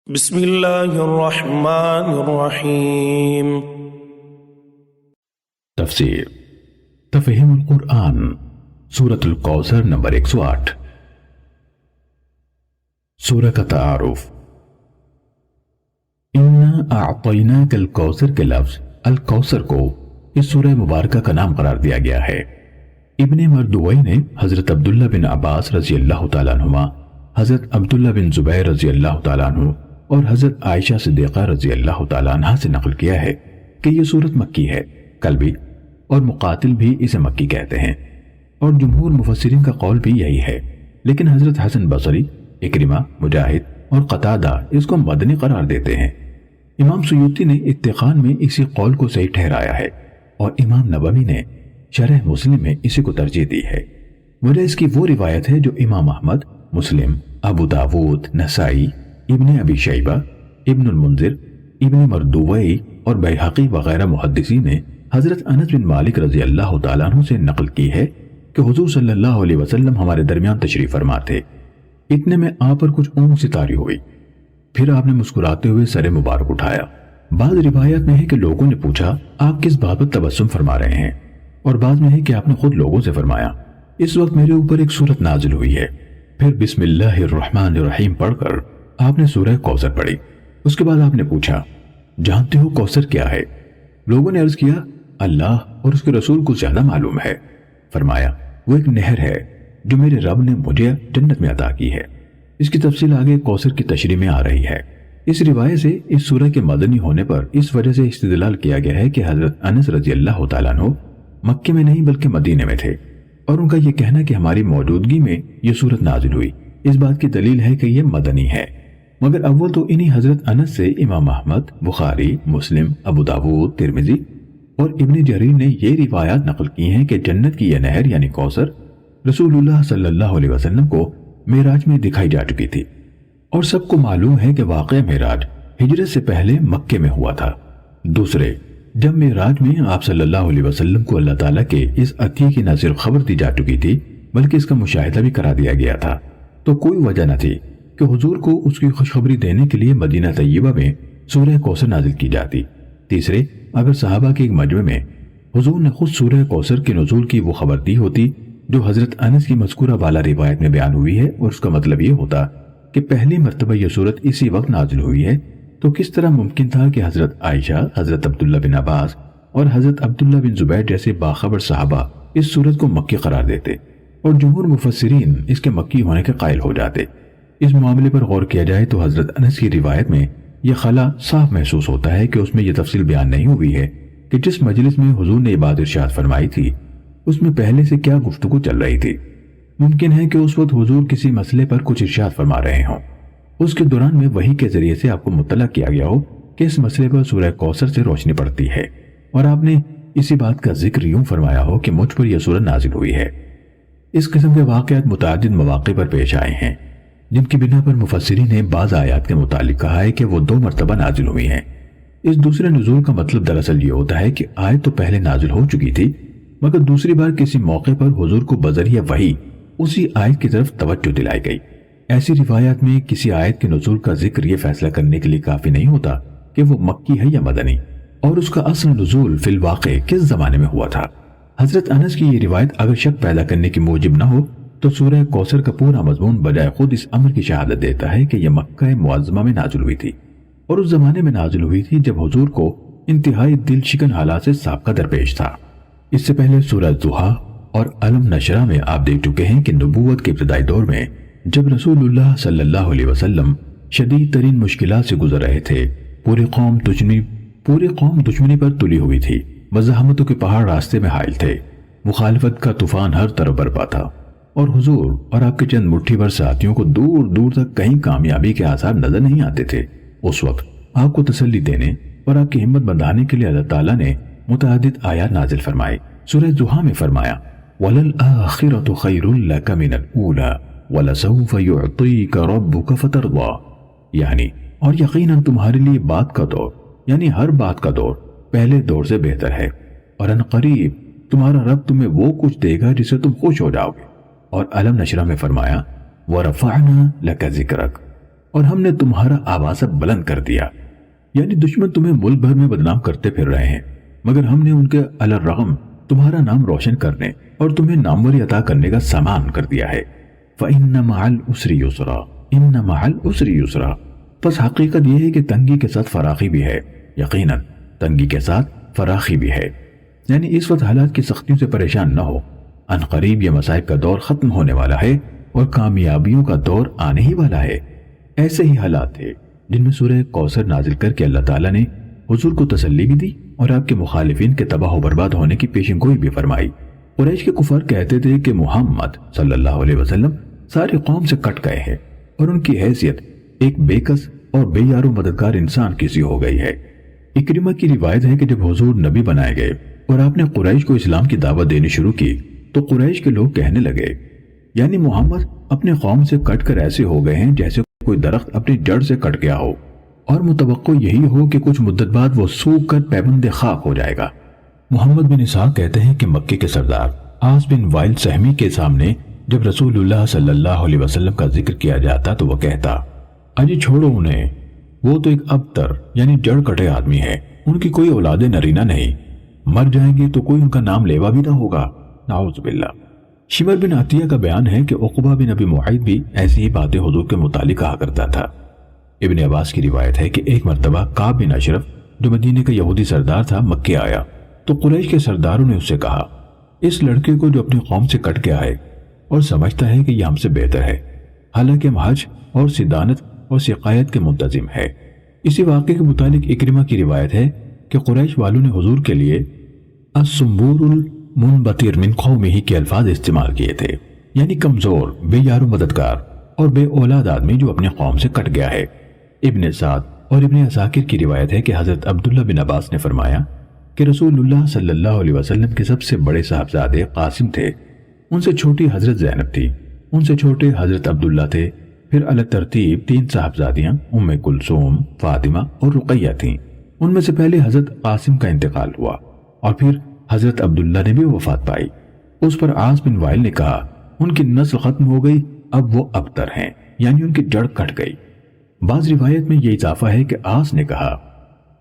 بسم اللہ الرحمن الرحیم۔ تفسیر تفہیم القرآن سورۃ الکوثر نمبر 108۔ سورہ کا تعارف۔ اِنَّا أَعْطَيْنَاكَ الْكَوْثَرَ کے لفظ الکوثر کو اس سورہ مبارکہ کا نام قرار دیا گیا ہے۔ ابن مردوئی نے حضرت عبداللہ بن عباس رضی اللہ تعالیٰ عنہما، حضرت عبداللہ بن زبیر رضی اللہ تعالیٰ عنہ اور حضرت عائشہ صدیقہ رضی اللہ تعالیٰ عنہ سے نقل کیا ہے کہ یہ سورت مکی ہے۔ کلبی اور مقاتل بھی اسے مکی کہتے ہیں، اور جمہور مفسرین کا قول بھی یہی ہے، لیکن حضرت حسن بصری، اکرمہ، مجاہد اور قتادہ اس کو مدنی قرار دیتے ہیں۔ امام سیوطی نے اتقان میں اسی قول کو صحیح ٹھہرایا ہے، اور امام نووی نے شرح مسلم میں اسی کو ترجیح دی ہے۔ وجہ اس کی وہ روایت ہے جو امام احمد، مسلم، ابو داود، نسائی، ابن ابی شیبہ، ابن المنذر، ابن مردوئی اور بیہقی وغیرہ محدثین نے حضرت انس بن مالک رضی اللہ تعالیٰ عنہ سے نقل کی ہے کہ حضور صلی اللہ علیہ وسلم ہمارے درمیان تشریف فرما تھے۔ اتنے میں آپ پر کچھ اونگ سی طاری ہوئی، پھر آپ نے مسکراتے ہوئے سر مبارک اٹھایا۔ بعض روایات میں ہے کہ لوگوں نے پوچھا آپ کس بات پر تبسم فرما رہے ہیں، اور بعض میں ہے کہ آپ نے خود لوگوں سے فرمایا اس وقت میرے اوپر ایک سورت نازل ہوئی ہے۔ پھر بسم اللہ الرحمن الرحیم پڑھ کر آپ نے سورہ کوثر پڑھی۔ اس کے بعد آپ نے پوچھا جانتے ہو کوثر کیا ہے؟ لوگوں نے عرض کیا اللہ اور اس کے رسول کو زیادہ معلوم ہے۔ فرمایا وہ ایک نہر ہے جو میرے رب نے مجھے جنت میں عطا کی ہے۔ اس کی تفصیل آگے کوثر کی تشریح میں آ رہی ہے۔ اس روایت سے اس سورہ کے مدنی ہونے پر اس وجہ سے استدلال کیا گیا ہے کہ حضرت انس رضی اللہ تعالیٰ عنہ مکے میں نہیں بلکہ مدینے میں تھے، اور ان کا یہ کہنا کہ ہماری موجودگی میں یہ سورت نازل ہوئی اس بات کی دلیل ہے کہ یہ مدنی ہے۔ مگر اول تو انہی حضرت انس سے امام احمد، بخاری، مسلم، ابو داود، ترمذی اور ابن جریر نے یہ روایات نقل کی ہیں کہ جنت کی یہ نہر یعنی کوثر رسول اللہ صلی اللہ علیہ وسلم کو معراج میں دکھائی جا چکی تھی، اور سب کو معلوم ہے کہ واقعہ معراج ہجرت سے پہلے مکے میں ہوا تھا۔ دوسرے، جب معراج میں آپ صلی اللہ علیہ وسلم کو اللہ تعالیٰ کے اس عطیے کی نہ صرف خبر دی جا چکی تھی بلکہ اس کا مشاہدہ بھی کرا دیا گیا تھا، تو کوئی وجہ نہ تھی کہ حضور کو اس کی خوشخبری دینے کے لیے مدینہ طیبہ میں سورہ کوثر نازل کی جاتی۔ تیسرے، اگر صحابہ کے ایک مجمع میں حضور نے خود سورہ کوثر کے نزول کی وہ خبر دی ہوتی جو حضرت انس کی مذکورہ بالا روایت میں بیان ہوئی ہے، اور اس کا مطلب یہ ہوتا کہ پہلی مرتبہ یہ سورت اسی وقت نازل ہوئی ہے، تو کس طرح ممکن تھا کہ حضرت عائشہ، حضرت عبداللہ بن عباس اور حضرت عبداللہ بن زبیر جیسے باخبر صحابہ اس سورت کو مکی قرار دیتے اور جمہور مفسرین اس کے مکی ہونے کے قائل ہو جاتے؟ اس معاملے پر غور کیا جائے تو حضرت انس کی روایت میں یہ خلا صاف محسوس ہوتا ہے کہ اس میں یہ تفصیل بیان نہیں ہوئی ہے کہ جس مجلس میں حضور نے یہ بات ارشاد فرمائی تھی اس میں پہلے سے کیا گفتگو چل رہی تھی۔ ممکن ہے کہ اس وقت حضور کسی مسئلے پر کچھ ارشاد فرما رہے ہوں، اس کے دوران میں وحی کے ذریعے سے آپ کو مطلع کیا گیا ہو کہ اس مسئلے پر سورہ کوثر سے روشنی پڑتی ہے، اور آپ نے اسی بات کا ذکر یوں فرمایا ہو کہ مجھ پر یہ سورت نازل ہوئی ہے۔ اس قسم کے واقعات متعدد مواقع پر پیش آئے ہیں جن کی بنا پر مفسرین نے بعض آیات کے متعلق کہا ہے کہ وہ 2 مرتبہ نازل ہوئی ہیں۔ اس دوسرے نزول کا مطلب دراصل یہ ہوتا ہے کہ آیت تو پہلے نازل ہو چکی تھی، مگر دوسری بار کسی موقع پر حضور کو بذریعہ وحی اسی آیت کی طرف توجہ دلائی گئی۔ ایسی روایات میں کسی آیت کے نزول کا ذکر یہ فیصلہ کرنے کے لیے کافی نہیں ہوتا کہ وہ مکی ہے یا مدنی، اور اس کا اصل نزول فی الواقع کس زمانے میں ہوا تھا۔ حضرت انس کی یہ روایت اگر شک پیدا کرنے کی موجب نہ ہو تو سورہ کوثر کا پورا مضمون بجائے خود اس امر کی شہادت دیتا ہے کہ یہ مکہ معظمہ میں نازل ہوئی تھی، اور اس زمانے میں نازل ہوئی تھی جب حضور کو انتہائی دل شکن حالات سے سابقہ درپیش تھا۔ اس سے پہلے سورہ ضحیٰ اور علم نشرہ میں آپ دیکھ چکے ہیں کہ نبوت کے ابتدائی دور میں جب رسول اللہ صلی اللہ علیہ وسلم شدید ترین مشکلات سے گزر رہے تھے، پوری قوم دشمنی پر تلی ہوئی تھی، مزاحمتوں کے پہاڑ راستے میں حائل تھے، مخالفت کا طوفان ہر طرف برپا تھا، اور حضور اور آپ کے چند مٹھی بھر ساتھیوں کو دور دور تک کہیں کامیابی کے آثار نظر نہیں آتے تھے۔ اس وقت آپ کو تسلی دینے اور آپ کی ہمت بندھانے کے لیے اللہ تعالیٰ نے متعدد آیات نازل فرمائے۔ سورہ ضحیٰ میں فرمایا وَلَلْآخِرَةُ خَيْرٌ لَكَ مِنَ الْأُولَىٰ وَلَسَوْفَ يُعْطِيكَ رَبُّكَ فَتَرْضَىٰ، یعنی اور یقیناً تمہارے لیے بات کا دور یعنی ہر بات کا دور پہلے دور سے بہتر ہے، اور ان قریب تمہارا رب تمہیں وہ کچھ دے گا جسے تم خوش ہو جاؤ گے۔ اور علم نشرہ میں فرمایا وَرَفَعْنَا لَكَ ذِكْرَكَ، اور ہم نے تمہارا آوازہ بلند کر دیا، یعنی دشمن تمہیں ملک بھر میں بدنام کرتے پھر رہے ہیں، مگر ہم نے ان کے علی الرغم تمہارا نام روشن کرنے اور تمہیں ناموری عطا کرنے کا سامان کر دیا ہے۔ فَإِنَّ مَعَ الْعُسْرِ يُسْرًا، إِنَّ مَعَ الْعُسْرِ يُسْرًا۔ پس حقیقت یہ ہے کہ تنگی کے ساتھ فراخی بھی ہے، یقیناً تنگی کے ساتھ فراخی بھی ہے، یعنی اس وقت حالات کی سختیوں سے پریشان نہ ہو، ان قریب یہ مصائب کا دور ختم ہونے والا ہے اور کامیابیوں کا دور آنے ہی والا ہے۔ ایسے ہی حالات تھے جن میں سورہ کوثر نازل کر کے اللہ تعالیٰ نے حضور کو تسلی بھی دی اور آپ کے مخالفین کے تباہ و برباد ہونے کی پیشن گوئی بھی فرمائی۔ قریش کے کفار کہتے تھے کہ محمد صلی اللہ علیہ وسلم ساری قوم سے کٹ گئے ہیں اور ان کی حیثیت ایک بے کس اور بے یار و مددگار انسان کی سی ہو گئی ہے۔ اکرمہ کی روایت ہے کہ جب حضور نبی بنائے گئے اور آپ نے قریش کو اسلام کی دعوت دینی شروع کی تو قریش کے لوگ کہنے لگے، یعنی محمد اپنے قوم سے کٹ کر ایسے ہو گئے ہیں جیسے کوئی درخت اپنی جڑ سے کٹ گیا ہو، اور متوقع یہی ہو کہ کچھ مدت بعد وہ سوکھ کر پیبند خاک ہو جائے گا۔ محمد بن اسحاق کہتے ہیں کہ مکے کے سردار عاص بن وائل سہمی کے سامنے جب رسول اللہ صلی اللہ علیہ وسلم کا ذکر کیا جاتا تو وہ کہتا، اجی چھوڑو انہیں، وہ تو ایک ابتر یعنی جڑ کٹے آدمی ہے، ان کی کوئی اولاد نرینہ نہیں، مر جائیں گے تو کوئی ان کا نام لیوا بھی نہ ہوگا، نعوذ باللہ۔ شمر بن عطیہ کا بیان ہے کہ عقبہ بن ابی معیط بھی ایسی ہی باتیں حضور کے متعلق کہا کرتا تھا۔ ابن عباس کی روایت ہے کہ ایک مرتبہ کعب بن اشرف جو مدینے کا یہودی سردار تھا مکے آیا تو قریش کے سرداروں نے اس سے کہا، اس لڑکے کو جو اپنی قوم سے کٹ گیا ہے اور سمجھتا ہے کہ یہ ہم سے بہتر ہے، حالانکہ ہم حج اور سدانت اور سقایت کے منتظم ہے۔ اسی واقعے کے متعلق اکرمہ کی روایت ہے کہ قریش والوں نے حضور کے لیے السنبور المنبتر من قومہ کے الفاظ استعمال کیے تھے، یعنی کمزور، بے یار و مددگار اور بے اولاد آدمی جو اپنے قوم سے کٹ گیا ہے۔ ابن سعد اور ابن عساکر کی روایت ہے کہ حضرت عبداللہ بن عباس نے فرمایا کہ رسول اللہ صلی اللہ علیہ وسلم کے سب سے بڑے صاحبزادے قاسم تھے، ان سے چھوٹی حضرت زینب تھی، ان سے چھوٹے حضرت عبداللہ تھے، پھر علی ترتیب 3 صاحبزادیاں ام کلثوم، فاطمہ اور رقیہ تھیں۔ ان میں سے پہلے حضرت قاسم کا انتقال ہوا اور پھر حضرت عبداللہ نے بھی وفات پائی۔ اس پر عاص بن وائل نے کہا، ان کی نسل ختم ہو گئی، اب وہ ابتر ہیں، یعنی ان کی جڑ کٹ گئی۔ بعض روایت میں یہ اضافہ ہے کہ عاص نے کہا،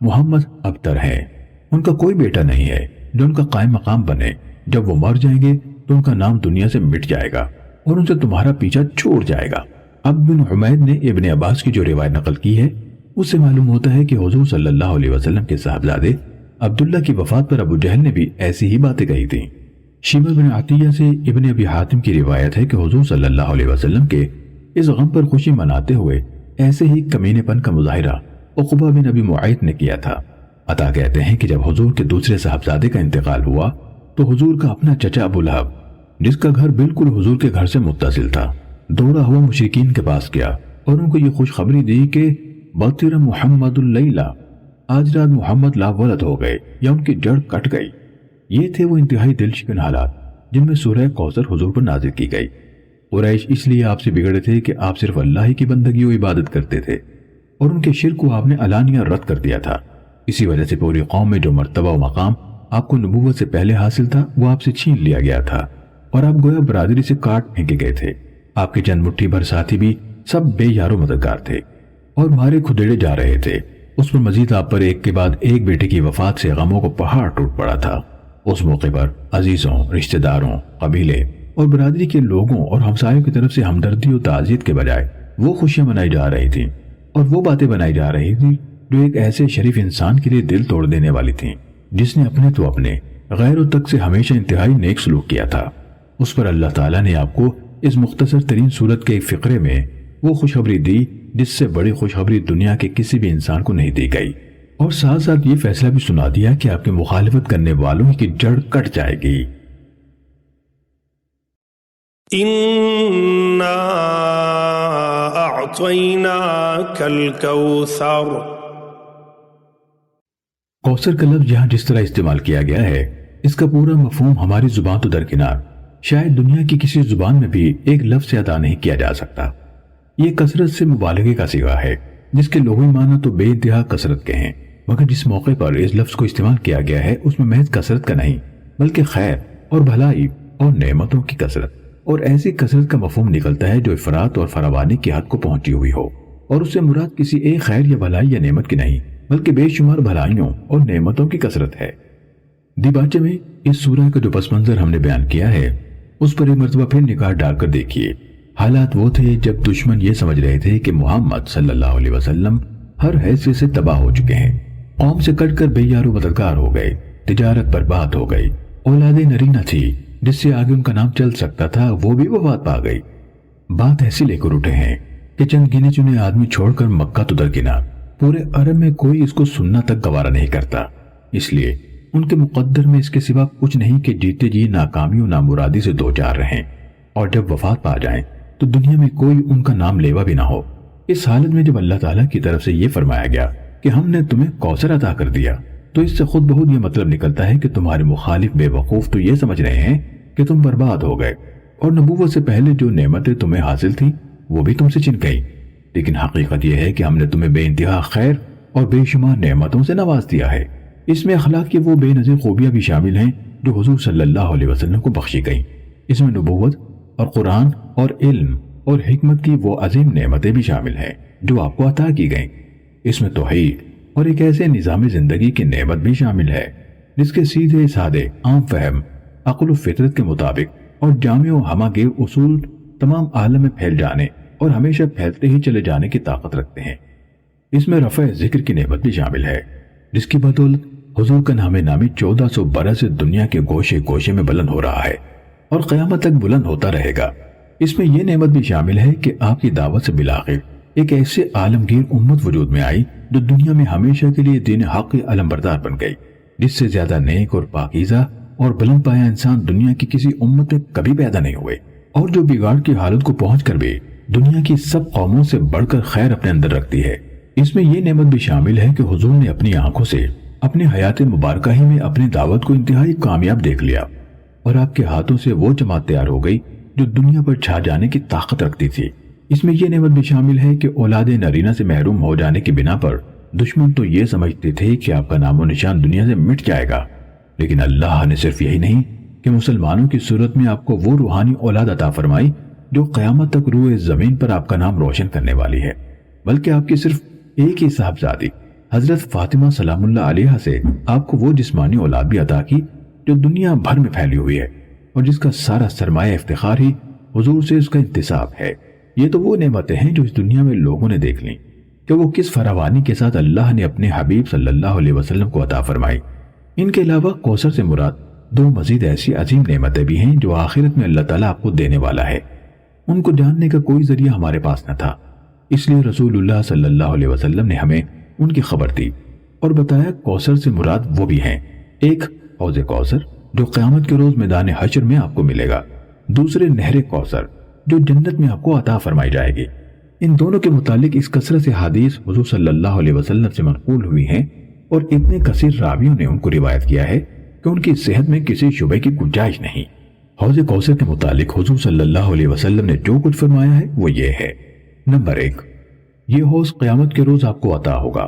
محمد ابتر ہے، ان کا کوئی بیٹا نہیں ہے جو ان کا قائم مقام بنے، جب وہ مر جائیں گے تو ان کا نام دنیا سے مٹ جائے گا اور ان سے تمہارا پیچھا چھوڑ جائے گا۔ عبد بن حمید نے ابن عباس کی جو روایت نقل کی ہے اس سے معلوم ہوتا ہے کہ حضور صلی اللہ علیہ وسلم کے صاحبزادے عبداللہ کی وفات پر ابو جہل نے بھی ایسی ہی باتیں کہی تھیں۔ شمر بن عطیہ سے ابن ابی حاتم کی روایت ہے کہ حضور صلی اللہ علیہ وسلم کے اس غم پر خوشی مناتے ہوئے ایسے ہی کمینے پن کا مظاہرہ عقبہ بن ابی معیط نے کیا تھا۔ عطا کہتے ہیں کہ جب حضور کے دوسرے صاحبزادے کا انتقال ہوا تو حضور کا اپنا چچا ابو لہب، جس کا گھر بالکل حضور کے گھر سے متصل تھا، دوڑا ہوا مشرکین کے پاس گیا اور ان کو یہ خوشخبری دی کہ بطر محمد اللیلہ، آج رات محمد لا ولد ہو گئے یا ان کی جڑ کٹ گئی۔ یہ تھے وہ انتہائی دل شکن حالات جن میں سورہ کوثر حضور پر نازل کی گئی۔ قریش اس لیے آپ سے بگڑے تھے کہ آپ صرف اللہ ہی کی بندگی و عبادت کرتے تھے اور ان کے شرک کو آپ نے علانیہ رد کر دیا تھا۔ اسی وجہ سے پوری قوم میں جو مرتبہ و مقام آپ کو نبوت سے پہلے حاصل تھا وہ آپ سے چھین لیا گیا تھا اور آپ گویا برادری سے کاٹ پھینکے گئے تھے۔ آپ کے چند مٹھی بھر ساتھی بھی سب بے یار و مددگار تھے اور مارے کھدیڑے جا رہے تھے۔ اس پر مزید آپ پر ایک کے بعد ایک بیٹے کی وفات سے غموں کو پہاڑ ٹوٹ پڑا تھا۔ اس موقع پر عزیزوں، رشتہ داروں، قبیلے اور برادری کے لوگوں اور ہمسایوں کی طرف سے ہمدردی و تعزیت کے بجائے وہ خوشیاں منائی جا رہی تھیں اور وہ باتیں بنائی جا رہی تھیں جو ایک ایسے شریف انسان کے لیے دل توڑ دینے والی تھیں جس نے اپنے تو اپنے غیروں تک سے ہمیشہ انتہائی نیک سلوک کیا تھا۔ اس پر اللہ تعالیٰ نے آپ کو اس مختصر ترین صورت کے ایک فقرے میں وہ خوشخبری دی جس سے بڑی خوشخبری دنیا کے کسی بھی انسان کو نہیں دی گئی، اور ساتھ ساتھ یہ فیصلہ بھی سنا دیا کہ آپ کی مخالفت کرنے والوں کی جڑ کٹ جائے گی۔ إِنَّا أَعْطَيْنَاكَ الْكَوْثَرَ۔ کوثر کا لفظ یہاں جس طرح استعمال کیا گیا ہے اس کا پورا مفہوم ہماری زبان تو درکنار، شاید دنیا کی کسی زبان میں بھی ایک لفظ سے ادا نہیں کیا جا سکتا۔ یہ کثرت سے مبالغے کا صیغہ ہے جس کے لغوی معنی تو بے انتہا کثرت کے ہیں، مگر جس موقع پر اس لفظ کو استعمال کیا گیا ہے اس میں محض کثرت کا نہیں بلکہ خیر اور بھلائی اور نعمتوں کی کثرت اور ایسی کثرت کا مفہوم نکلتا ہے جو افراط اور فراوانی کی حد کو پہنچی ہوئی ہو۔ اور اس سے مراد کسی ایک خیر یا بھلائی یا نعمت کی نہیں بلکہ بے شمار بھلائیوں اور نعمتوں کی کثرت ہے۔ دیباچے میں اس سورہ کا جو پس منظر ہم نے بیان کیا ہے اس پر ایک مرتبہ پھر نگاہ ڈال کر دیکھیے۔ حالات وہ تھے جب دشمن یہ سمجھ رہے تھے کہ محمد صلی اللہ علیہ وسلم ہر حیثیت سے تباہ ہو چکے ہیں، قوم سے کٹ کر بے یار و مددگار ہو گئے، تجارت برباد ہو گئی، اولاد نرینہ تھی جس سے آگے ان کا نام چل سکتا تھا وہ بھی وفات پا گئی۔ بات ایسی لے کر اٹھے ہیں کہ چند گنے چنے آدمی چھوڑ کر مکہ تو درکنار، پورے عرب میں کوئی اس کو سننا تک گوارا نہیں کرتا۔ اس لیے ان کے مقدر میں اس کے سوا کچھ نہیں کہ جیتے جی ناکامی و نامرادی سے دو چار رہیں، اور جب وفات پا جائیں تو دنیا میں کوئی ان کا نام لیوا بھی نہ ہو۔ اس حالت میں جب اللہ تعالیٰ کی طرف سے یہ فرمایا گیا کہ ہم نے تمہیں کوثر عطا کر دیا، تو اس سے خود بخود یہ مطلب نکلتا ہے کہ تمہارے مخالف بے وقوف تو یہ سمجھ رہے ہیں کہ تم برباد ہو گئے اور نبوت سے پہلے جو نعمتیں تمہیں حاصل تھیں وہ بھی تم سے چھن گئی، لیکن حقیقت یہ ہے کہ ہم نے تمہیں بے انتہا خیر اور بے شمار نعمتوں سے نواز دیا ہے۔ اس میں اخلاق کی وہ بے نظیر خوبیاں بھی شامل ہیں جو حضور صلی اللہ علیہ وسلم کو بخشی گئیں۔ اس میں نبوت اور قرآن اور علم اور حکمت کی وہ عظیم نعمتیں بھی شامل ہیں جو آپ کو عطا کی گئیں۔ اس میں توحید اور ایک ایسے نظام زندگی کی نعمت بھی شامل ہے جس کے سیدھے سادے عام فہم، عقل و فطرت کے مطابق اور جامع و ہمہ گیر اصول تمام عالم میں پھیل جانے اور ہمیشہ پھیلتے ہی چلے جانے کی طاقت رکھتے ہیں۔ اس میں رفع ذکر کی نعمت بھی شامل ہے جس کی بدولت حضور کا نام نامی 1400 برس سے دنیا کے گوشے گوشے میں بلند ہو رہا ہے اور قیامت تک بلند ہوتا رہے گا۔ اس میں یہ نعمت بھی شامل ہے کہ آپ کی دعوت سے بالآخر ایک ایسے عالمگیر امت وجود میں آئی جو دنیا میں ہمیشہ کے لیے دین حق کی علمبردار بن گئی، جس سے زیادہ نیک اور پاکیزہ اور بلند پایا انسان دنیا کی کسی امت میں کبھی پیدا نہیں ہوئے، اور جو بگاڑ کی حالت کو پہنچ کر بھی دنیا کی سب قوموں سے بڑھ کر خیر اپنے اندر رکھتی ہے۔ اس میں یہ نعمت بھی شامل ہے کہ حضور نے اپنی آنکھوں سے اپنی حیات مبارکہ ہی میں اپنی دعوت کو انتہائی کامیاب دیکھ لیا، اور آپ کے ہاتھوں سے وہ جماعت تیار ہو گئی جو دنیا پر چھا جانے کی طاقت رکھتی تھی۔ اس میں یہ نعمت بھی شامل ہے کہ اولاد نرینہ سے محروم ہو جانے کی بنا پر دشمن تو یہ سمجھتے تھے کہ آپ کا نام و نشان دنیا سے مٹ جائے گا، لیکن اللہ نے صرف یہی نہیں کہ مسلمانوں کی صورت میں آپ کو وہ روحانی اولاد عطا فرمائی جو قیامت تک روئے زمین پر آپ کا نام روشن کرنے والی ہے، بلکہ آپ کی صرف ایک ہی صاحبزادی حضرت فاطمہ سلام اللہ علیہا سے آپ کو وہ جسمانی اولاد بھی عطا کی جو دنیا بھر میں پھیلی ہوئی ہے، اور جس کا سارا سرمایہ افتخار ہی حضور سے اس کا انتساب ہے۔ یہ تو وہ نعمتیں ہیں جو اس دنیا میں لوگوں نے دیکھ لیں کہ وہ کس فراوانی کے ساتھ اللہ نے اپنے حبیب صلی اللہ علیہ وسلم کو عطا فرمائی۔ ان کے علاوہ کوثر سے مراد دو مزید ایسی عظیم نعمتیں بھی ہیں جو آخرت میں اللہ تعالیٰ آپ کو دینے والا ہے۔ ان کو جاننے کا کوئی ذریعہ ہمارے پاس نہ تھا، اس لیے رسول اللہ صلی اللہ علیہ وسلم نے ہمیں ان کی خبر دی اور بتایا کوثر سے مراد وہ بھی ہیں، ایک حوض کوثر جو قیامت کے روز میدان حشر میں آپ کو ملے گا، دوسرے نہر کوثر جو جنت میں آپ کو عطا فرمائی جائے گی۔ ان دونوں کے متعلق اس کثرت سے حدیث حضور صلی اللہ علیہ وسلم سے منقول ہوئی ہیں، اور اتنے کثیر راویوں نے ان کو روایت کیا ہے کہ ان کی صحت میں کسی شبہ کی گنجائش نہیں۔ حوض کوثر کے متعلق حضور صلی اللہ علیہ وسلم نے جو کچھ فرمایا ہے وہ یہ ہے: نمبر 1، یہ حوض قیامت کے روز آپ کو عطا ہوگا،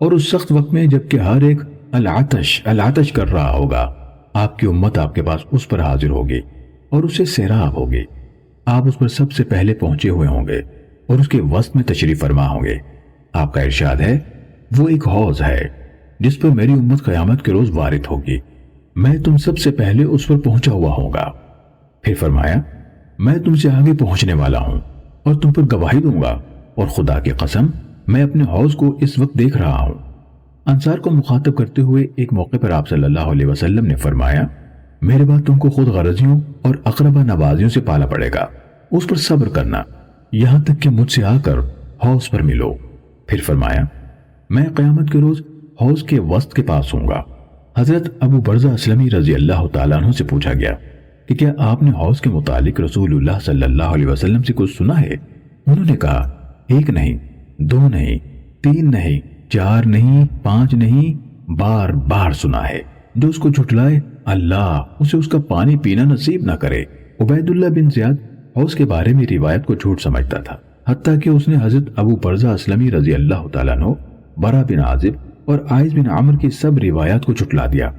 اور اس سخت وقت میں جبکہ ہر ایک العطش کر رہا ہوگا، آپ کی امت آپ کے پاس اس پر حاضر ہوگی اور اسے سیراب ہوگی۔ آپ اس پر سب سے پہلے پہنچے ہوئے ہوں گے اور اس کے وسط میں تشریف فرما ہوں گے۔ آپ کا ارشاد ہے، وہ ایک حوض ہے جس پر میری امت قیامت کے روز وارد ہوگی، میں تم سب سے پہلے اس پر پہنچا ہوا ہوں گا۔ پھر فرمایا، میں تم سے آگے پہنچنے والا ہوں اور تم پر گواہی دوں گا، اور خدا کی قسم میں اپنے حوض کو اس وقت دیکھ رہا ہوں۔ انصار کو مخاطب کرتے ہوئے ایک موقع پر آپ صلی اللہ علیہ وسلم نے فرمایا، میرے بعد تم کو خود غرضیوں اور اقربا نوازیوں سے پالا پڑے گا، اس پر صبر کرنا یہاں تک کہ مجھ سے آ کر حوض پر ملو۔ پھر فرمایا، میں قیامت کے روز حوض کے وسط کے پاس ہوں گا۔ حضرت ابو برزہ اسلمی رضی اللہ تعالیٰ عنہ سے پوچھا گیا کہ کیا آپ نے حوض کے متعلق رسول اللہ صلی اللہ علیہ وسلم سے کچھ سنا ہے؟ انہوں نے کہا، ایک نہیں، دو نہیں، تین نہیں، چار نہیں، پانچ نہیں، بار بار سنا ہے۔ جو اس کو جھٹلائے اللہ اسے اس کا پانی پینا نصیب نہ کرے۔ عبید اللہ بن زیاد حوض کے بارے میں روایت کو جھوٹ سمجھتا تھا، حتیٰ کہ اس نے حضرت ابو برزہ اسلمی رضی اللہ تعالیٰ عنہ، برا بن عازب اور عائز بن عمر کی سب روایات کو جھٹلا دیا۔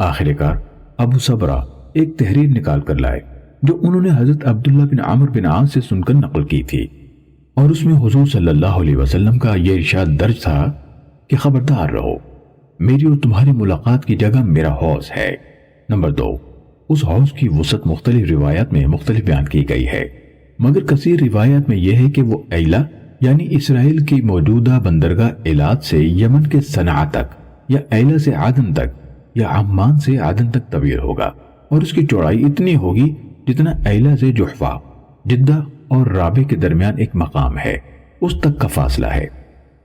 آخر کار ابو صبرہ ایک تحریر نکال کر لائے جو انہوں نے حضرت عبداللہ بن عمر بن عاص سے سن کر نقل کی تھی، اور اس میں حضور صلی اللہ علیہ وسلم کا یہ ارشاد درج تھا کہ خبردار رہو، میری اور تمہاری ملاقات کی جگہ میرا حوض ہے۔ نمبر 2، اس حوض کی وسعت مختلف روایات میں مختلف بیان کی گئی ہے، مگر کثیر روایات میں یہ ہے کہ وہ ایلا یعنی اسرائیل کی موجودہ بندرگاہ ایلات سے یمن کے صنعاء تک، یا ایلا سے عدن تک، یا عمان سے عدن تک طویل ہوگا، اور اس کی چوڑائی اتنی ہوگی جتنا ایلا سے جحفہ، جدہ اور رابع کے درمیان ایک مقام ہے، اس تک کا فاصلہ ہے۔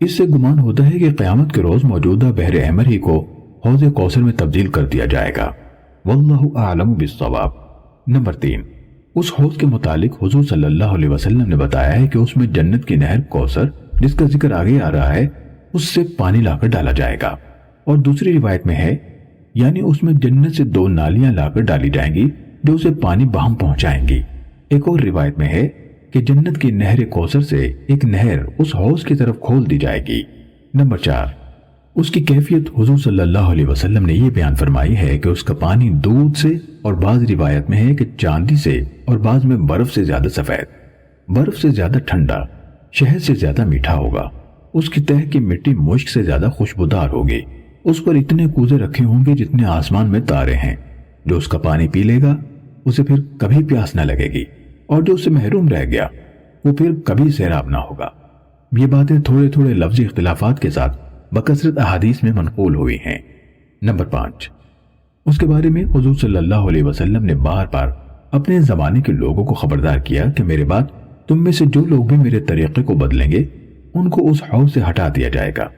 اس سے گمان ہوتا ہے کہ قیامت کے روز موجودہ بحر احمر ہی کو حوض کوثر میں تبدیل کر دیا جائے گا، واللہ اعلم بالصواب۔ نمبر 3، اس حوض کے متعلق حضور صلی اللہ علیہ وسلم نے بتایا ہے کہ اس میں جنت کی نہر کوثر، جس کا ذکر آگے آ رہا ہے، اس سے پانی لا کر ڈالا جائے گا، اور دوسری روایت میں ہے یعنی اس میں جنت سے 2 نالیاں لا کر ڈالی جائیں گی جو اسے پانی باہم پہنچائیں گی۔ ایک اور روایت میں ہے کہ جنت کی نہر کوثر سے ایک نہر اس حوض کی طرف کھول دی جائے گی۔ نمبر 4، اس کی کیفیت حضور صلی اللہ علیہ وسلم نے یہ بیان فرمائی ہے کہ اس کا پانی دودھ سے، اور بعض روایت میں ہے کہ چاندی سے، اور بعض میں برف سے زیادہ سفید، برف سے زیادہ ٹھنڈا، شہد سے زیادہ میٹھا ہوگا، اس کی تہہ کی مٹی مشک سے زیادہ خوشبودار ہوگی، اس پر اتنے کوزے رکھے ہوں گے جتنے آسمان میں تارے ہیں، جو اس کا پانی پی لے گا اسے پھر کبھی پیاس نہ لگے گی، اور جو اس سے محروم رہ گیا وہ پھر کبھی سیراب نہ ہوگا۔ یہ باتیں تھوڑے تھوڑے لفظی اختلافات کے ساتھ بکثرت احادیث میں منقول ہوئی ہیں۔ نمبر 5، اس کے بارے میں حضور صلی اللہ علیہ وسلم نے بار بار اپنے زمانے کے لوگوں کو خبردار کیا کہ میرے بعد تم میں سے جو لوگ بھی میرے طریقے کو بدلیں گے ان کو اس حوض سے ہٹا دیا جائے گا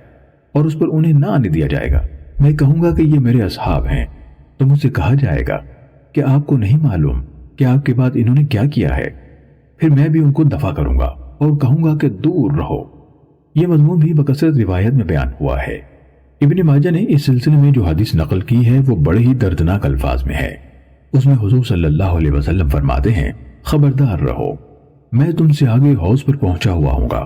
اور اس پر انہیں نہ آنے دیا جائے گا۔ میں کہوں گا کہ یہ میرے اصحاب ہیں، تو مجھ سے کہا جائے گا کہ آپ کو نہیں معلوم کہ آپ کے بعد انہوں نے کیا کیا ہے، پھر میں بھی ان کو دفع کروں گا اور کہوں گا کہ دور رہو۔ یہ مضمون بھی بکثرت روایت میں بیان ہوا ہے۔ ابن ماجہ نے اس سلسلے میں جو حدیث نقل کی ہے وہ بڑے ہی دردناک الفاظ میں ہے۔ اس میں حضور صلی اللہ علیہ وسلم فرماتے ہیں، خبردار رہو، میں تم سے آگے حوض پر پہنچا ہوا ہوں گا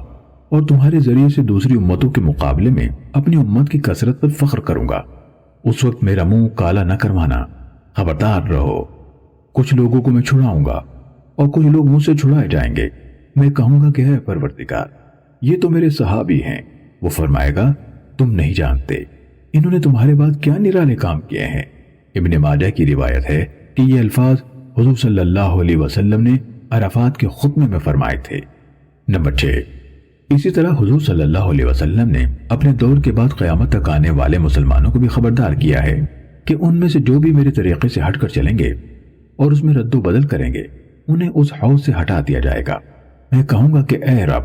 اور تمہارے ذریعے سے دوسری امتوں کے مقابلے میں اپنی امت کی کثرت پر فخر کروں گا۔ اس وقت میرا منہ کالا نہ کروانا، خبردار رہو، کچھ لوگوں کو میں چھڑاؤں گا اور کچھ لوگ مجھ سے چھڑائے جائیں گے۔ میں کہوں گا کہ اے پروردگار، یہ تو میرے صحابی ہیں۔ وہ فرمائے گا، تم نہیں جانتے انہوں نے تمہارے بعد کیا نرالے کام کیے ہیں۔ ابن ماجہ کی روایت ہے کہ یہ الفاظ حضور صلی اللہ علیہ وسلم نے عرفات کے خطبے میں فرمائے تھے۔ نمبر 6، اسی طرح حضور صلی اللہ علیہ وسلم نے اپنے دور کے بعد قیامت تک آنے والے مسلمانوں کو بھی خبردار کیا ہے کہ ان میں سے جو بھی میرے طریقے سے ہٹ کر چلیں گے اور اس میں رد و بدل کریں گے انہیں اس حوض سے ہٹا دیا جائے گا۔ میں کہوں گا کہ اے رب،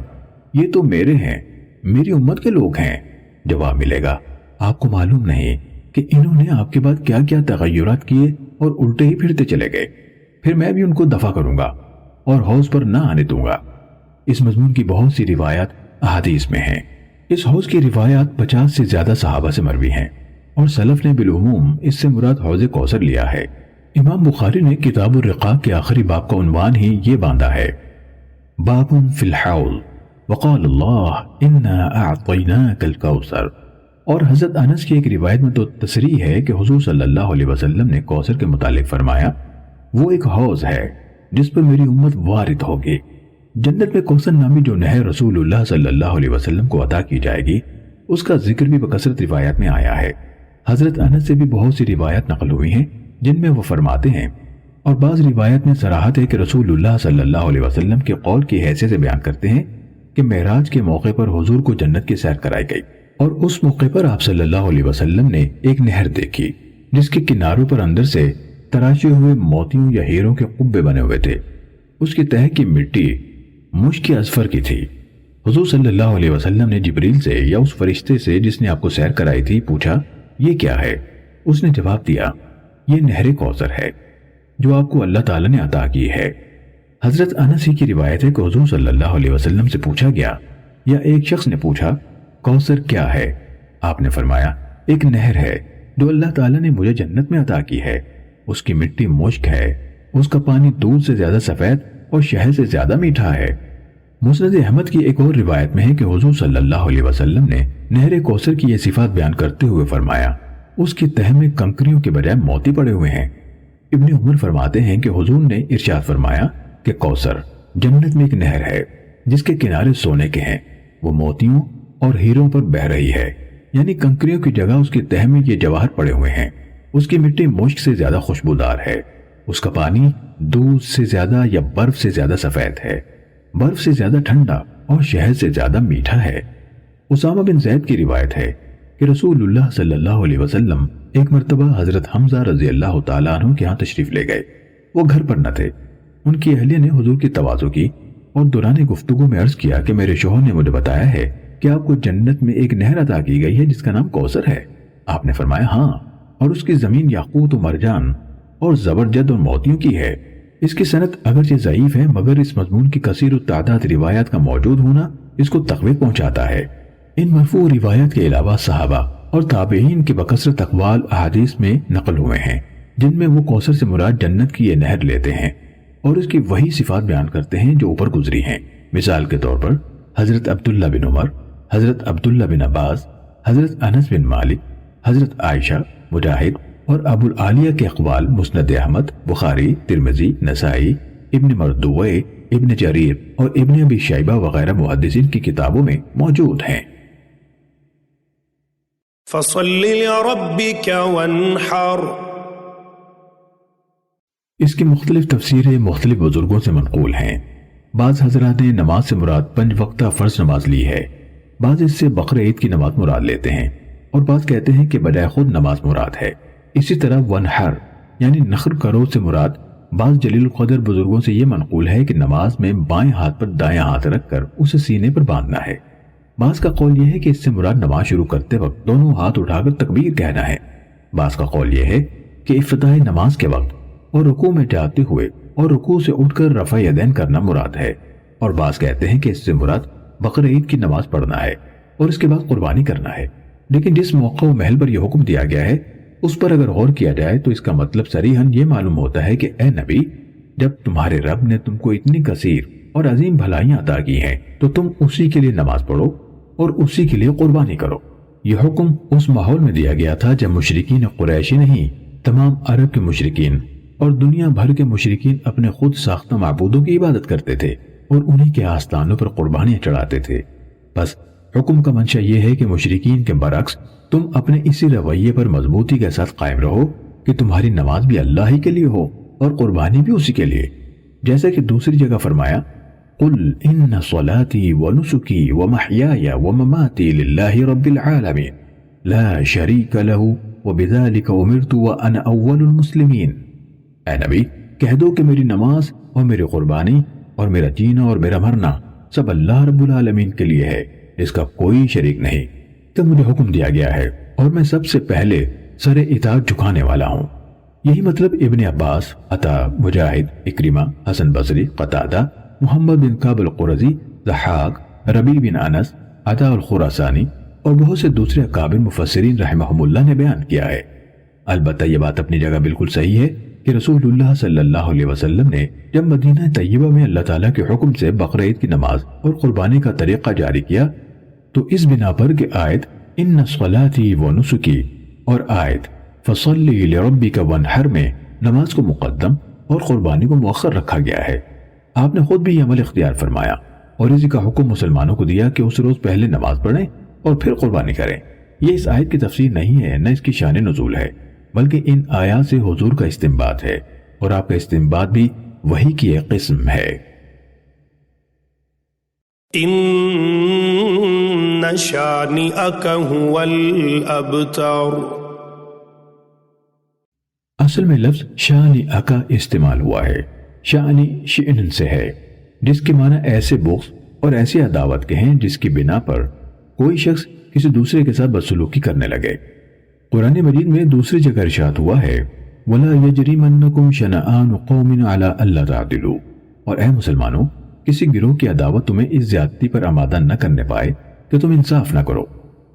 یہ تو میرے ہیں، میری امت کے لوگ ہیں۔ جواب ملے گا، آپ کو معلوم نہیں کہ انہوں نے آپ کے بعد کیا کیا تغیرات کیے اور الٹے ہی پھرتے چلے گئے، پھر میں بھی ان کو دفع کروں گا اور حوض پر نہ آنے دوں گا۔ اس مضمون کی بہت سی روایات احادیث میں ہیں۔ اس حوض کی روایات 50 سے زیادہ صحابہ سے مروی ہیں، اور سلف نے بالعموم اس سے مراد حوض کوثر لیا ہے۔ امام بخاری نے کتاب الرقاق کے آخری باب کا عنوان ہی یہ باندھا ہے، باب فی الحوض وقال اللہ انا اعطیناک الکوثر۔ اور حضرت انس کی ایک روایت میں تو تصریح ہے کہ حضور صلی اللہ علیہ وسلم نے کوثر کے متعلق فرمایا، وہ ایک حوض ہے جس پر میری امت وارد ہوگی۔ جنت میں کوثر نامی جو نہر رسول اللہ صلی اللہ علیہ وسلم کو عطا کی جائے گی، اس کا ذکر بھی بکثرت روایات میں آیا ہے۔ حضرت انس سے بھی بہت سی روایات نقل ہوئی ہیں جن میں وہ فرماتے ہیں، اور بعض روایت میں صراحت ہے کہ رسول اللہ صلی اللہ علیہ وسلم کے قول کی حیثیت سے بیان کرتے ہیں کہ معراج کے موقع پر حضور کو جنت کی سیر کرائی گئی، اور اس موقع پر آپ صلی اللہ علیہ وسلم نے ایک نہر دیکھی جس کے کناروں پر اندر سے تراشے ہوئے موتیوں یا ہیروں کے قبے بنے ہوئے تھے۔ اس کی تہہ کی مٹی مشک اذفر کی تھی۔ حضور صلی اللہ علیہ وسلم نے جبریل سے یا اس فرشتے سے جس نے آپ کو سیر کرائی تھی پوچھا، یہ کیا ہے؟ اس نے جواب دیا، یہ نہر کوثر ہے جو آپ کو اللہ تعالیٰ نے عطا کی ہے۔ حضرت انس ہی کی روایت ہے کہ حضور صلی اللہ علیہ وسلم سے پوچھا گیا، یا ایک شخص نے پوچھا، کوثر کیا ہے؟ آپ نے فرمایا، ایک نہر ہے جو اللہ تعالیٰ نے مجھے جنت میں عطا کی ہے، اس کی مٹی مشک ہے، اس کا پانی دودھ سے زیادہ سفید اور شہد سے زیادہ میٹھا ہے۔ مسند احمد کی ایک اور روایت میں ہے کہ حضور صلی اللہ علیہ وسلم نے نہر کوثر کی یہ صفات بیان کرتے ہوئے فرمایا، اس کی تہہ میں کنکریوں کے بجائے موتی پڑے ہوئے ہیں۔ ابن عمر فرماتے ہیں کہ حضور نے ارشاد فرمایا کہ کوثر جنت میں ایک نہر ہے جس کے کنارے سونے کے ہیں، وہ موتیوں اور ہیروں پر بہہ رہی ہے، یعنی کنکریوں کی جگہ اس کی تہہ میں یہ جواہر پڑے ہوئے ہیں۔ اس کی مٹی مشک سے زیادہ خوشبودار ہے، اس کا پانی دودھ سے زیادہ یا برف سے زیادہ سفید ہے، برف سے زیادہ ٹھنڈا اور شہد سے زیادہ میٹھا ہے۔ اسامہ بن زید کی روایت ہے کہ رسول اللہ صلی اللہ علیہ وسلم ایک مرتبہ حضرت حمزہ رضی اللہ تعالیٰ عنہ کے ہاں تشریف لے گئے۔ وہ گھر پر نہ تھے۔ ان کی اہلیہ نے حضور کی تواضع کی اور دوران گفتگو میں عرض کیا کہ میرے شوہر نے مجھے بتایا ہے کہ آپ کو جنت میں ایک نہر عطا کی گئی ہے جس کا نام کوثر ہے۔ آپ نے فرمایا ہاں، اور اس کی زمین یاقوت و مرجان اور زبرجد اور موتیوں کی ہے۔ اس کی صنعت اگرچہ ضعیف ہے مگر اس مضمون کی کثیر التعداد روایات کا موجود ہونا اس کو تقویت پہنچاتا ہے۔ ان مرفوع روایات کے علاوہ صحابہ اور تابعین کے بکثرت اقوال احادیث میں نقل ہوئے ہیں جن میں وہ کوثر سے مراد جنت کی یہ نہر لیتے ہیں اور اس کی وہی صفات بیان کرتے ہیں جو اوپر گزری ہیں۔ مثال کے طور پر حضرت عبداللہ بن عمر، حضرت عبداللہ بن عباس، حضرت انس بن مالک، حضرت عائشہ، مجاہد اور ابو العالیہ کے اقوال مسند احمد، بخاری، ترمذی، نسائی، ابن مردوے، ابن جریر اور ابن ابی شیبہ وغیرہ محدثین کی کتابوں میں موجود ہیں۔ فصل لربك وانحر۔ اس کی مختلف تفسیریں مختلف بزرگوں سے منقول ہیں۔ بعض حضرات نے نماز سے مراد 5 وقتہ فرض نماز لی ہے، بعض اس سے بقر عید کی نماز مراد لیتے ہیں اور بعض کہتے ہیں کہ بجائے خود نماز مراد ہے۔ اسی طرح ونحر یعنی نخر کرو سے مراد بعض جلیل القدر بزرگوں سے یہ منقول ہے کہ نماز میں بائیں ہاتھ پر دائیں ہاتھ رکھ کر اسے سینے پر باندھنا ہے۔ بعض کا قول یہ ہے کہ اس سے مراد نماز شروع کرتے وقت دونوں ہاتھ اٹھا کر تکبیر کہنا ہے۔ بعض کا قول یہ ہے کہ افتتاح نماز کے وقت اور رکوع میں جاتے ہوئے اور رکوع سے اٹھ کر رفع یدین کرنا مراد ہے، اور بعض کہتے ہیں کہ اس سے مراد بقر عید کی نماز پڑھنا ہے اور اس کے بعد قربانی کرنا ہے۔ لیکن جس موقع و محل پر یہ حکم دیا گیا ہے اس پر اگر غور کیا جائے تو اس کا مطلب صریحاً یہ معلوم ہوتا ہے کہ اے نبی، جب تمہارے رب نے تم کو اتنی کثیر اور عظیم بھلائیاں عطا کی ہیں تو تم اسی کے لیے نماز پڑھو اور اسی کے لیے قربانی کرو۔ یہ حکم اس ماحول میں دیا گیا تھا جب مشرکین قریشی نہیں، تمام عرب کے مشرکین اور دنیا بھر کے مشرکین اپنے خود ساختہ معبودوں کی عبادت کرتے تھے اور انہی کے آستانوں پر قربانیاں چڑھاتے تھے۔ بس حکم کا منشا یہ ہے کہ مشرکین کے برعکس تم اپنے اسی رویے پر مضبوطی کے ساتھ قائم رہو کہ تمہاری نماز بھی اللہ ہی کے لیے ہو اور قربانی بھی اسی کے لیے، جیسا کہ دوسری جگہ فرمایا قُلْ إِنَّ صَلَاتِي وَنُسُكِي وَمَحْيَايَ وَمَمَاتِي لِلَّهِ رَبِّ الْعَالَمِينَ لَا شَرِيكَ لَهُ وَبِذَلِكَ أُمِرْتُ وَأَنَا أَوَّلُ الْمُسْلِمِينَ۔ اے نبی کہہ دو کہ میری نماز اور میری قربانی اور میرا جینا اور میرا مرنا سب اللہ رب العالمین کے لیے ہے، اس کا کوئی شریک نہیں، تب مجھے حکم دیا گیا ہے اور میں سب سے پہلے سر اطاعت جھکانے والا ہوں۔ یہی مطلب ابن عباس، عطا، مجاہد، اکرمہ، حسن بصری، قتادہ، محمد بن کعب القرظی، ضحاک، ربیع بن انس، عطا الخراسانی اور بہت سے دوسرے اکابر مفسرین رحمہم اللہ نے بیان کیا ہے۔ البتہ یہ بات اپنی جگہ بالکل صحیح ہے کہ رسول اللہ صلی اللہ علیہ وسلم نے جب مدینہ طیبہ میں اللہ تعالیٰ کے حکم سے بقر عید کی نماز اور قربانی کا طریقہ جاری کیا تو اس بنا پر کہ آیت ان صلاتی و نسکی اور آیت فصلی لربک وانحر میں نماز کو مقدم اور قربانی کو مؤخر رکھا گیا ہے۔ آپ نے خود بھی یہ عمل اختیار فرمایا اور اسی کا حکم مسلمانوں کو دیا کہ اس روز پہلے نماز پڑھیں اور پھر قربانی کریں۔ یہ اس آیت کی تفسیر نہیں ہے، نہ اس کی شان نزول ہے، بلکہ ان آیات سے حضور کا استنباط ہے اور آپ کا استنباط بھی وحی کی ایک قسم ہے۔ ان شانئک هو الابتر۔ اصل میں لفظ شانئک استعمال ہوا ہے، شانی شئن سے ہے، جس کے معنی ایسے بغض اور ایسی عداوت کے ہیں جس کی بنا پر کوئی شخص کسی دوسرے کے ساتھ بدسلوکی کرنے لگے۔ قرآن مجید میں دوسری جگہ ارشاد ہوا ہے وَلَا يَجْرِمَنَّكُمْ شَنَآنُ قَوْمٍ عَلَىٰ أَلَّا تَعْدِلُوا، اور اے مسلمانوں کسی گروہ کی عداوت تمہیں اس زیادتی پر آمادہ نہ کرنے پائے کہ تم انصاف نہ کرو۔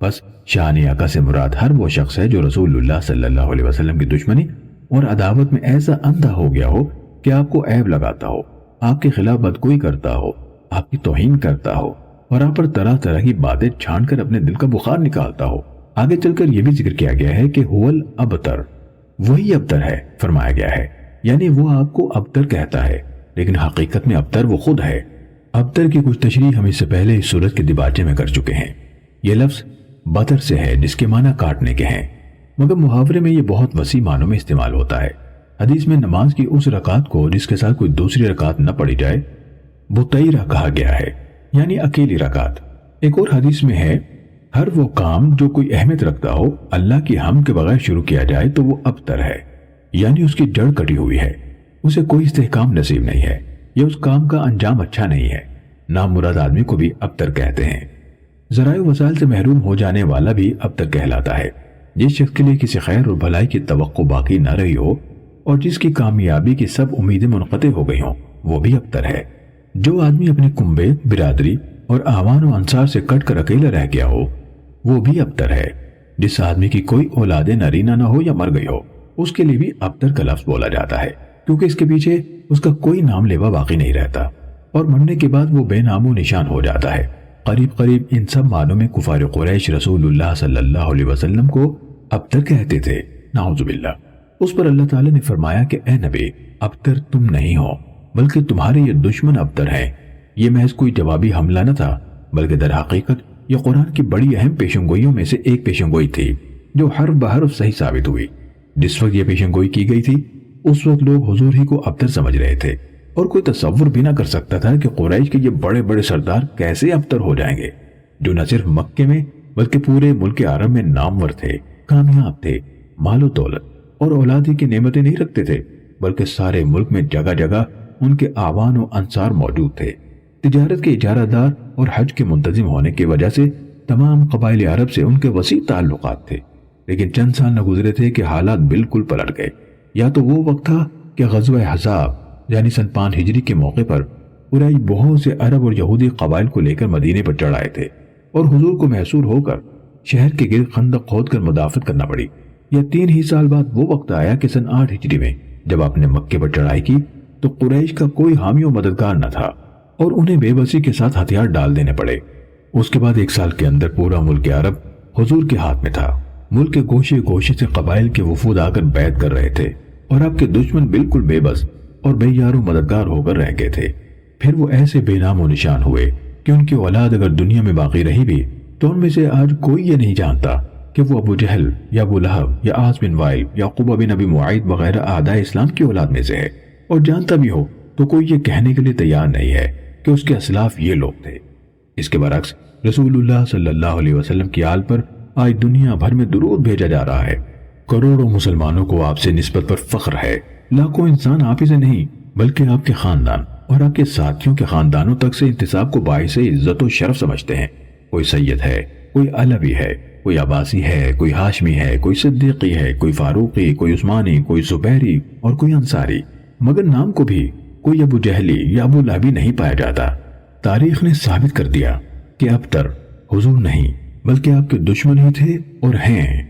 بس شانئک سے مراد ہر وہ شخص ہے جو رسول اللہ صلی اللہ علیہ وسلم کی دشمنی اور عداوت میں ایسا اندھا ہو گیا ہو کہ آپ کو عیب لگاتا ہو، آپ کے خلاف بدگوئی کرتا ہو، آپ کی توہین کرتا ہو اور آپ پر طرح طرح کی باتیں چھان کر اپنے دل کا بخار نکالتا ہو۔ آگے چل کر یہ بھی ذکر کیا گیا ہے کہ هو الابتر، وہی ابتر ہے فرمایا گیا ہے، یعنی وہ آپ کو ابتر کہتا ہے لیکن حقیقت میں ابتر وہ خود ہے۔ ابتر کی کچھ تشریح ہم اس سے پہلے اس صورت کے دیباچے میں کر چکے ہیں۔ یہ لفظ بطر سے ہے جس کے معنی کاٹنے کے ہیں، مگر محاورے میں یہ بہت وسیع معنوں میں استعمال ہوتا ہے۔ حدیث میں نماز کی اس رکعت کو جس کے ساتھ کوئی دوسری رکعت نہ پڑھی جائے بطیرہ کہا گیا ہے، یعنی اکیلی رکعت۔ ایک اور حدیث میں ہے ہر وہ کام جو کوئی اہمیت رکھتا ہو اللہ کی حمد کے بغیر شروع کیا جائے تو وہ ابتر ہے، یعنی اس کی جڑ کٹی ہوئی ہے، اسے کوئی استحکام نصیب نہیں ہے، یا اس کام کا انجام اچھا نہیں ہے۔ نام مراد آدمی کو بھی ابتر کہتے ہیں۔ ذرائع وسائل سے محروم ہو جانے والا بھی ابتر کہلاتا ہے۔ جس شخص کے لیے کسی خیر اور بھلائی کی توقع باقی نہ رہی ہو اور جس کی کامیابی کی سب امیدیں منقطع ہو گئی ہوں، وہ بھی ابتر ہے۔ جو آدمی اپنے کنبے، برادری اور اعوان و انصار سے کٹ کر اکیلا رہ گیا ہو وہ بھی ابتر ہے۔ جس آدمی کی کوئی اولاد نرینہ نہ ہو یا مر گئی ہو اس کے لیے بھی ابتر کا لفظ بولا جاتا ہے، کیونکہ اس کے پیچھے اس کا کوئی نام لیوا باقی نہیں رہتا اور مرنے کے بعد وہ بے نام و نشان ہو جاتا ہے۔ قریب قریب ان سب معنوں میں کفار قریش رسول اللہ صلی اللہ علیہ وسلم کو ابتر کہتے تھے، نعوذ باللہ۔ اس پر اللہ تعالی نے فرمایا کہ اے نبی، ابتر تم نہیں ہو بلکہ تمہارے یہ دشمن ابتر ہیں۔ یہ محض کوئی جوابی حملہ نہ تھا بلکہ در حقیقت یہ قرآن کی بڑی اہم پیشنگوئیوں میں سے ایک پیشنگوئی تھی جو حرف بحرف صحیح ثابت ہوئی۔ جس وقت یہ پیشنگوئی کی گئی تھی اس وقت لوگ حضور ہی کو ابتر سمجھ رہے تھے اور کوئی تصور بھی نہ کر سکتا تھا کہ قریش کے یہ بڑے بڑے سردار کیسے ابتر ہو جائیں گے، جو نہ صرف مکے میں بلکہ پورے ملک عرب میں نامور تھے، کامیاب تھے، مال و دولت اور اولادی کی نعمتیں نہیں رکھتے تھے، بلکہ سارے ملک میں جگہ جگہ ان کے اعوان و انصار موجود تھے۔ تجارت کے اجارہ دار اور حج کے منتظم ہونے کی وجہ سے تمام قبائل عرب سے ان کے وسیع تعلقات تھے، لیکن چند سال نہ گزرے تھے کہ حالات بالکل پلٹ گئے۔ یا تو وہ وقت تھا کہ غزوہ احزاب یعنی سن 5 ہجری کے موقع پر قریش بہت سے عرب اور یہودی قبائل کو لے کر مدینے پر چڑھ آئے تھے اور حضور کو محصور ہو کر شہر کے گرد خندق کھود کر مدافعت کرنا پڑی۔ یا 3 ہی سال بعد وہ وقت آیا کہ سن 8 ہجری میں جب آپ نے مکے پر چڑھائی کی تو قریش کا کوئی حامی و مددگار نہ تھا اور انہیں بے بسی کے ساتھ ہتھیار ڈال دینے پڑے۔ اس کے بعد 1 سال کے اندر پورا ملک عرب حضور کے ہاتھ میں تھا۔ ملک کے گوشے گوشے سے قبائل کے وفود آ کر بیعت کر رہے تھے اور آپ کے دشمن بالکل بے بس اور بے یار و مددگار ہو کر رہ گئے تھے۔ پھر وہ ایسے بے نام و نشان ہوئے کہ ان کی اولاد اگر دنیا میں باقی رہی بھی تو ان میں سے آج کوئی یہ نہیں جانتا کہ وہ ابو جہل یا ابو لہب یا عاص بن وائل یا عقبہ بن ابی معیط وغیرہ اعداء اسلام کی اولاد میں سے ہے، اور جانتا بھی ہو تو کوئی یہ کہنے کے لیے تیار نہیں ہے کہ اس کے اسلاف یہ لوگ تھے۔ اس کے برعکس رسول اللہ صلی اللہ علیہ وسلم کی آل پر آج دنیا بھر میں درود بھیجا جا رہا ہے۔ کروڑوں مسلمانوں کو آپ سے نسبت پر فخر ہے۔ لاکھوں انسان آپ ہی سے نہیں بلکہ آپ کے خاندان اور آپ کے ساتھیوں کے خاندانوں تک سے انتساب کو باعث عزت و شرف سمجھتے ہیں۔ کوئی سید ہے، کوئی علوی ہے، کوئی عباسی ہے، کوئی ہاشمی ہے، کوئی صدیقی ہے، کوئی فاروقی، کوئی عثمانی، کوئی زبیری اور کوئی انصاری، مگر نام کو بھی کوئی ابو جہلی یا ابو لہبی نہیں پایا جاتا۔ تاریخ نے ثابت کر دیا کہ ابتر حضور نہیں بلکہ آپ کے دشمن ہی تھے اور ہیں۔